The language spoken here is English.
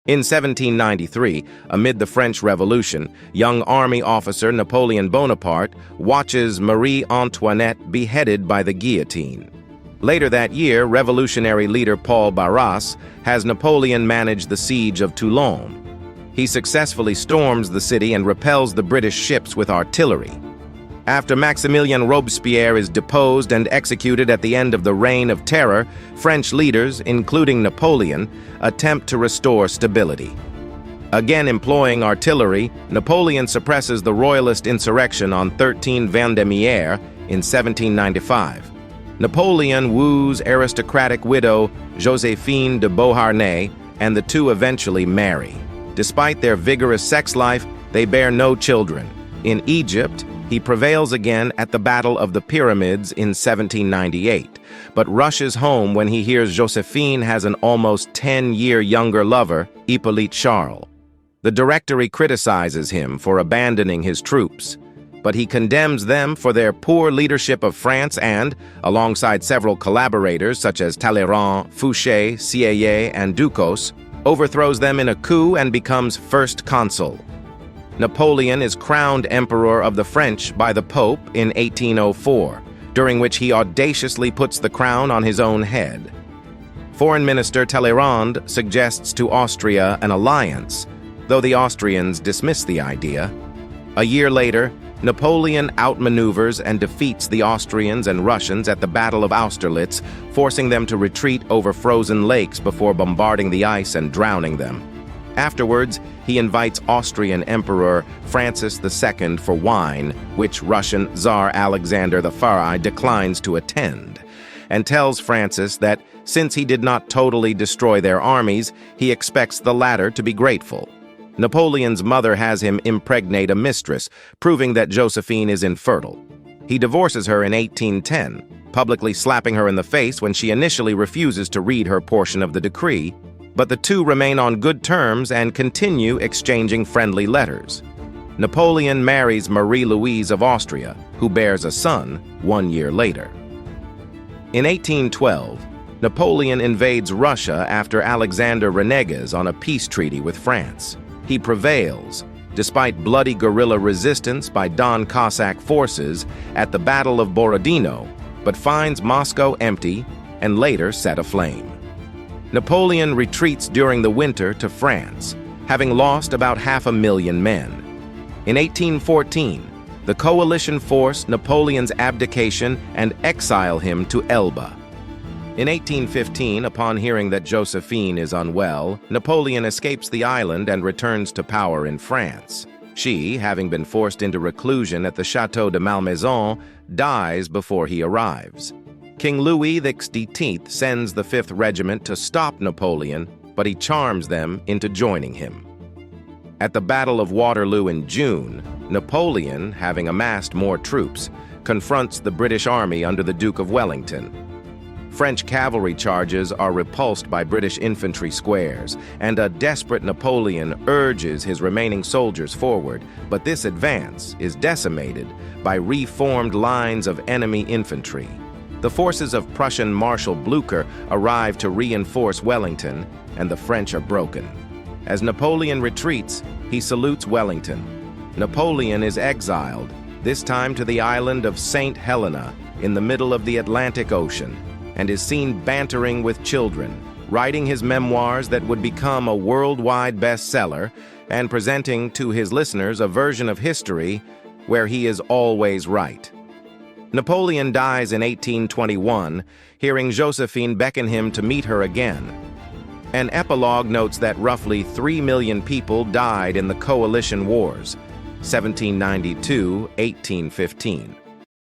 In 1793, amid the French Revolution, young army officer Napoleon Bonaparte watches Marie Antoinette beheaded by the guillotine. Later that year, revolutionary leader Paul Barras has Napoleon manage the siege of Toulon. He successfully storms the city and repels the British ships with artillery. After Maximilien Robespierre is deposed and executed at the end of the Reign of Terror, French leaders, including Napoleon, attempt to restore stability. Again employing artillery, Napoleon suppresses the royalist insurrection on 13 Vendémiaire in 1795. Napoleon woos aristocratic widow Joséphine de Beauharnais, and the two eventually marry. Despite their vigorous sex life, they bear no children. In Egypt, he prevails again at the Battle of the Pyramids in 1798, but rushes home when he hears Joséphine has an almost 10-year younger lover, Hippolyte Charles. The Directory criticizes him for abandoning his troops, but he condemns them for their poor leadership of France and, alongside several collaborators such as Talleyrand, Fouché, Sieyès, and Ducos, overthrows them in a coup and becomes first consul. Napoleon is crowned Emperor of the French by the Pope in 1804, during which he audaciously puts the crown on his own head. Foreign Minister Talleyrand suggests to Austria an alliance, though the Austrians dismiss the idea. A year later, Napoleon outmaneuvers and defeats the Austrians and Russians at the Battle of Austerlitz, forcing them to retreat over frozen lakes before bombarding the ice and drowning them. Afterwards, he invites Austrian Emperor Francis II for wine, which Russian Tsar Alexander I declines to attend, and tells Francis that, since he did not totally destroy their armies, he expects the latter to be grateful. Napoleon's mother has him impregnate a mistress, proving that Joséphine is infertile. He divorces her in 1810, publicly slapping her in the face when she initially refuses to read her portion of the decree, but the two remain on good terms and continue exchanging friendly letters. Napoleon marries Marie-Louise of Austria, who bears a son 1 year later. In 1812, Napoleon invades Russia after Alexander reneges on a peace treaty with France. He prevails, despite bloody guerrilla resistance by Don Cossack forces at the Battle of Borodino, but finds Moscow empty and later set aflame. Napoleon retreats during the winter to France, having lost about 500,000 men. In 1814, the coalition forced Napoleon's abdication and exile him to Elba. In 1815, upon hearing that Joséphine is unwell, Napoleon escapes the island and returns to power in France. She, having been forced into reclusion at the Château de Malmaison, dies before he arrives. King Louis XVIII sends the 5th Regiment to stop Napoleon, but he charms them into joining him. At the Battle of Waterloo in June, Napoleon, having amassed more troops, confronts the British army under the Duke of Wellington. French cavalry charges are repulsed by British infantry squares, and a desperate Napoleon urges his remaining soldiers forward, but this advance is decimated by reformed lines of enemy infantry. The forces of Prussian Marshal Blücher arrive to reinforce Wellington, and the French are broken. As Napoleon retreats, he salutes Wellington. Napoleon is exiled, this time to the island of St. Helena in the middle of the Atlantic Ocean, and is seen bantering with children, writing his memoirs that would become a worldwide bestseller, and presenting to his listeners a version of history where he is always right. Napoleon dies in 1821, hearing Joséphine beckon him to meet her again. An epilogue notes that roughly 3 million people died in the coalition wars, 1792-1815.